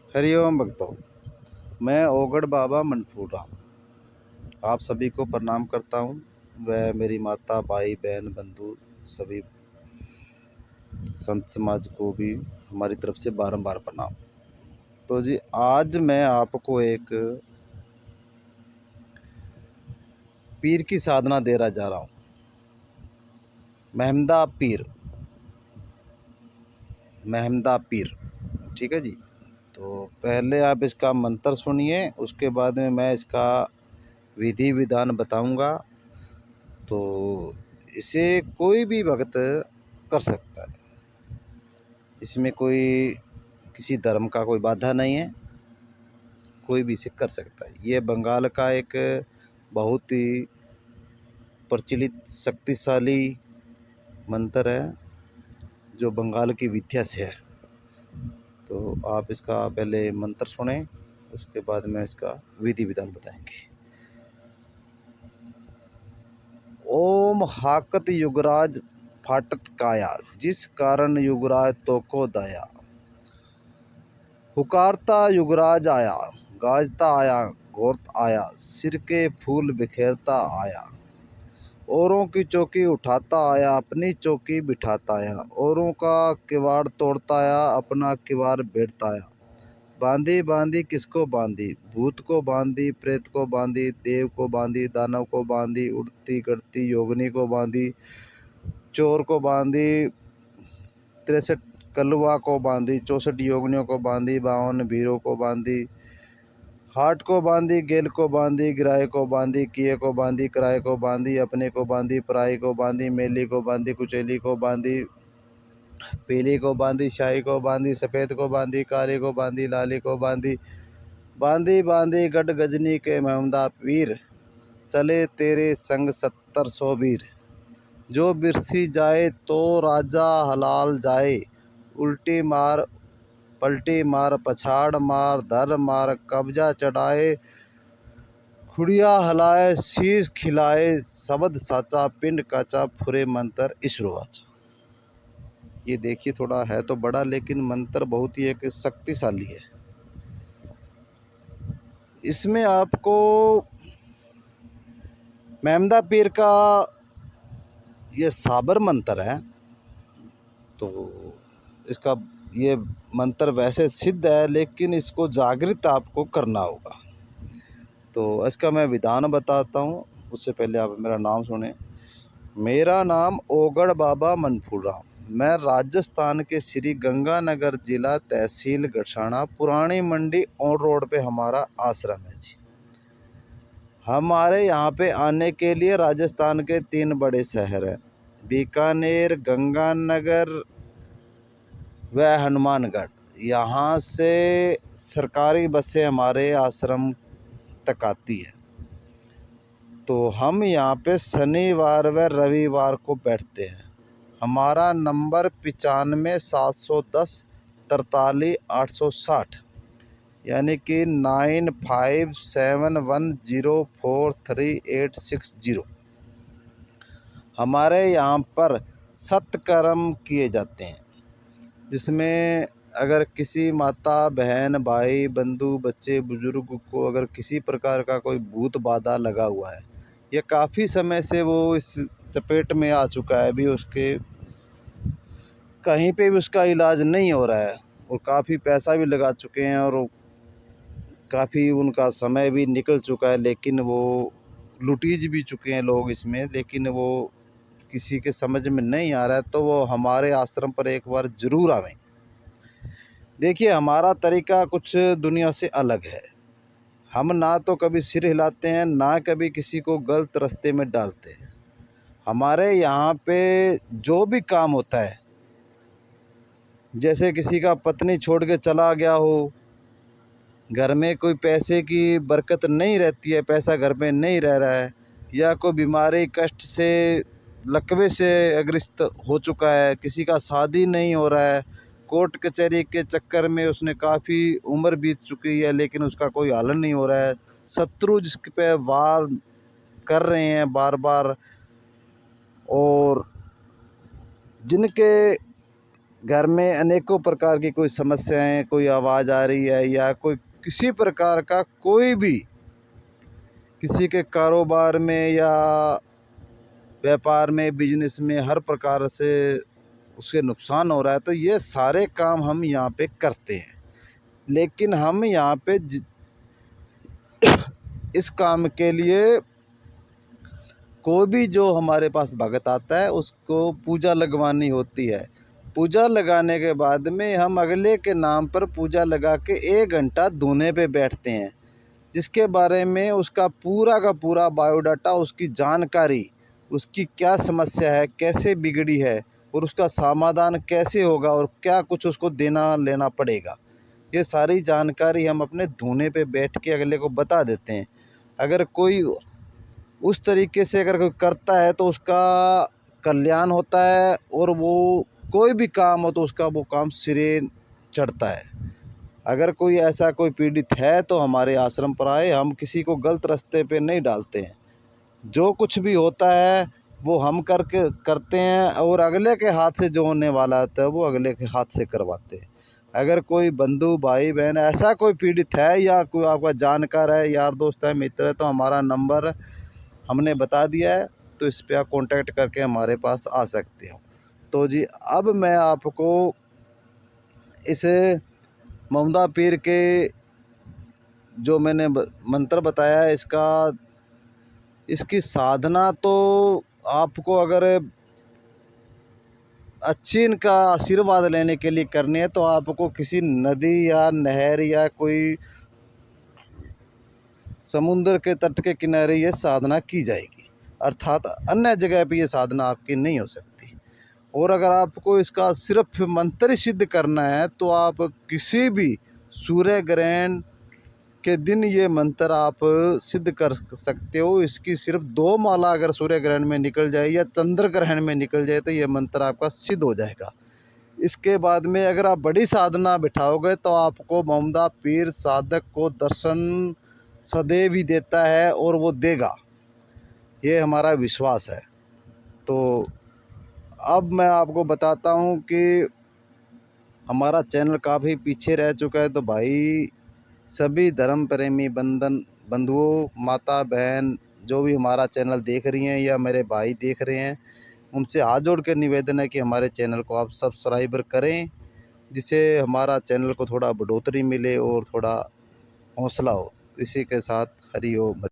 हरिओम भक्तों, मैं ओगड़ बाबा मनफूरा आप सभी को प्रणाम करता हूँ। वह मेरी माता, भाई, बहन, बंधु सभी संत समाज को भी हमारी तरफ से बारंबार प्रणाम। तो जी, आज मैं आपको एक पीर की साधना दे रहा जा रहा हूँ। महमदा पीर, महमदा पीर, ठीक है जी। तो पहले आप इसका मंत्र सुनिए, उसके बाद में मैं इसका विधि विधान बताऊंगा। तो इसे कोई भी भक्त कर सकता है, इसमें कोई किसी धर्म का कोई बाधा नहीं है, कोई भी इसे कर सकता है। ये बंगाल का एक बहुत ही प्रचलित शक्तिशाली मंत्र है जो बंगाल की विद्या से है। तो आप इसका पहले मंत्र सुने, उसके बाद में इसका विधि विधान बताएंगे। ओम हाकत युगराज फाटत काया, जिस कारण युगराज तो को दया। पुकारता युगराज आया, गाजता आया, घोरत आया, सिर के फूल बिखेरता आया। औरों की चौकी उठाता आया, अपनी चौकी बिठाता आया। औरों का किवाड़ तोड़ता आया, अपना किवाड़ भेड़ता आया। बांधी बांधी किसको बांधी, भूत को बांधी, प्रेत को बांधी, देव को बांधी, दानव को बांधी, उड़ती गड़ती योगिनी को बांधी, चोर को बांधी, 63 कलुआ को बांधी, 64 योगिनियों को बांधी, 52 भीरों को बांधी, हाट को बांधी, गेल को बांधी, गिराए को बांधी, किए को बांधी, किराए को बांधी, अपने को बांधी, पराई को बांधी, मेली को बांधी, कुचेली को बांधी, पीली को बांधी, शाही को बांधी, सफ़ेद को बांधी, काली को बांधी, लाली को बांधी, बांधी बांधी गढ़ गजनी के महमदा पीर, चले तेरे संग 70 वीर। जो बिरसी जाए तो राजा हलाल जाए, उल्टी मार पलटी मार, पछाड़ मार, धर मार, कब्जा चढ़ाए, खुड़िया हलाए, शीश खिलाए, शब्द साचा, पिंड काचा, फुरे मंत्र ईश्वरवाचा। ये देखिए, थोड़ा है तो बड़ा, लेकिन मंत्र बहुत ही एक शक्तिशाली है। इसमें आपको महमदा पीर का ये साबर मंत्र है। तो इसका ये मंत्र वैसे सिद्ध है, लेकिन इसको जागृत आपको करना होगा। तो इसका मैं विधान बताता हूँ, उससे पहले आप मेरा नाम सुने। मेरा नाम ओगड़ बाबा मनफूरा, मैं राजस्थान के श्री गंगानगर जिला, तहसील गड़साना, पुरानी मंडी ऑन रोड पे हमारा आश्रम है जी। हमारे यहाँ पे आने के लिए राजस्थान के 3 बड़े शहर हैं, बीकानेर, गंगानगर व हनुमानगढ़। यहाँ से सरकारी बसें हमारे आश्रम तक आती है। तो हम यहाँ पे शनिवार व रविवार को बैठते हैं। हमारा नंबर 95 710 43 860, यानी कि 9571043860। हमारे यहाँ पर सत्कर्म किए जाते हैं, जिसमें अगर किसी माता, बहन, भाई, बंधु, बच्चे, बुजुर्ग को अगर किसी प्रकार का कोई भूत बाधा लगा हुआ है, या काफ़ी समय से वो इस चपेट में आ चुका है, अभी उसके कहीं पे भी उसका इलाज नहीं हो रहा है, और काफ़ी पैसा भी लगा चुके हैं, और काफ़ी उनका समय भी निकल चुका है, लेकिन वो लुटीज भी चुके हैं लोग इसमें, लेकिन वो किसी के समझ में नहीं आ रहा है, तो वो हमारे आश्रम पर एक बार ज़रूर आवें। देखिए, हमारा तरीका कुछ दुनिया से अलग है। हम ना तो कभी सिर हिलाते हैं, ना कभी किसी को गलत रास्ते में डालते हैं। हमारे यहाँ पे जो भी काम होता है, जैसे किसी का पत्नी छोड़ के चला गया हो, घर में कोई पैसे की बरकत नहीं रहती है, पैसा घर में नहीं रह रहा है, या कोई बीमारी कष्ट से लकवे से अग्रस्त हो चुका है, किसी का शादी नहीं हो रहा है, कोर्ट कचहरी के चक्कर में उसने काफ़ी उम्र बीत चुकी है, लेकिन उसका कोई हल नहीं हो रहा है, शत्रु जिसके पे वार कर रहे हैं बार बार, और जिनके घर में अनेकों प्रकार की कोई समस्याएं, कोई आवाज़ आ रही है या कोई किसी प्रकार का कोई भी किसी के कारोबार में या व्यापार में, बिजनेस में हर प्रकार से उसके नुकसान हो रहा है, तो ये सारे काम हम यहाँ पे करते हैं। लेकिन हम यहाँ पे इस काम के लिए कोई भी जो हमारे पास भगत आता है उसको पूजा लगवानी होती है। पूजा लगाने के बाद में हम अगले के नाम पर पूजा लगा के 1 घंटा धुने पे बैठते हैं, जिसके बारे में उसका पूरा का पूरा बायोडाटा, उसकी जानकारी, उसकी क्या समस्या है, कैसे बिगड़ी है और उसका समाधान कैसे होगा और क्या कुछ उसको देना लेना पड़ेगा, ये सारी जानकारी हम अपने धुने पे बैठ के अगले को बता देते हैं। अगर कोई उस तरीके से अगर कोई करता है तो उसका कल्याण होता है और वो कोई भी काम हो तो उसका वो काम सिरे चढ़ता है। अगर कोई ऐसा कोई पीड़ित है तो हमारे आश्रम पर आए, हम किसी को गलत रास्ते पे नहीं डालते हैं। जो कुछ भी होता है वो हम करते हैं और अगले के हाथ से जो होने वाला होता है वो अगले के हाथ से करवाते हैं। अगर कोई बंधु भाई बहन ऐसा कोई पीड़ित है या कोई आपका जानकार है, यार दोस्त है, मित्र है, तो हमारा नंबर हमने बता दिया है, तो इस पे आप कांटेक्ट करके हमारे पास आ सकते हो। तो जी अब मैं आपको इस ममदा पीर के जो मैंने मंत्र बताया है इसकी साधना तो आपको अगर अच्छी इनका आशीर्वाद लेने के लिए करनी है तो आपको किसी नदी या नहर या कोई समुद्र के तट के किनारे ये साधना की जाएगी, अर्थात अन्य जगह पे ये साधना आपकी नहीं हो सकती। और अगर आपको इसका सिर्फ मंत्र सिद्ध करना है तो आप किसी भी सूर्य ग्रहण के दिन ये मंत्र आप सिद्ध कर सकते हो। इसकी सिर्फ 2 माला अगर सूर्य ग्रहण में निकल जाए या चंद्र ग्रहण में निकल जाए तो ये मंत्र आपका सिद्ध हो जाएगा। इसके बाद में अगर आप बड़ी साधना बिठाओगे तो आपको ममदा पीर साधक को दर्शन सदैव ही देता है और वो देगा, ये हमारा विश्वास है। तो अब मैं आपको बताता हूँ कि हमारा चैनल काफ़ी पीछे रह चुका है, तो भाई सभी धर्म प्रेमी बंधुओं, माता बहन जो भी हमारा चैनल देख रही हैं या मेरे भाई देख रहे हैं, उनसे हाथ जोड़ के निवेदन है कि हमारे चैनल को आप सब्सक्राइबर करें, जिससे हमारा चैनल को थोड़ा बढ़ोतरी मिले और थोड़ा हौसला हो। इसी के साथ हरि ओम।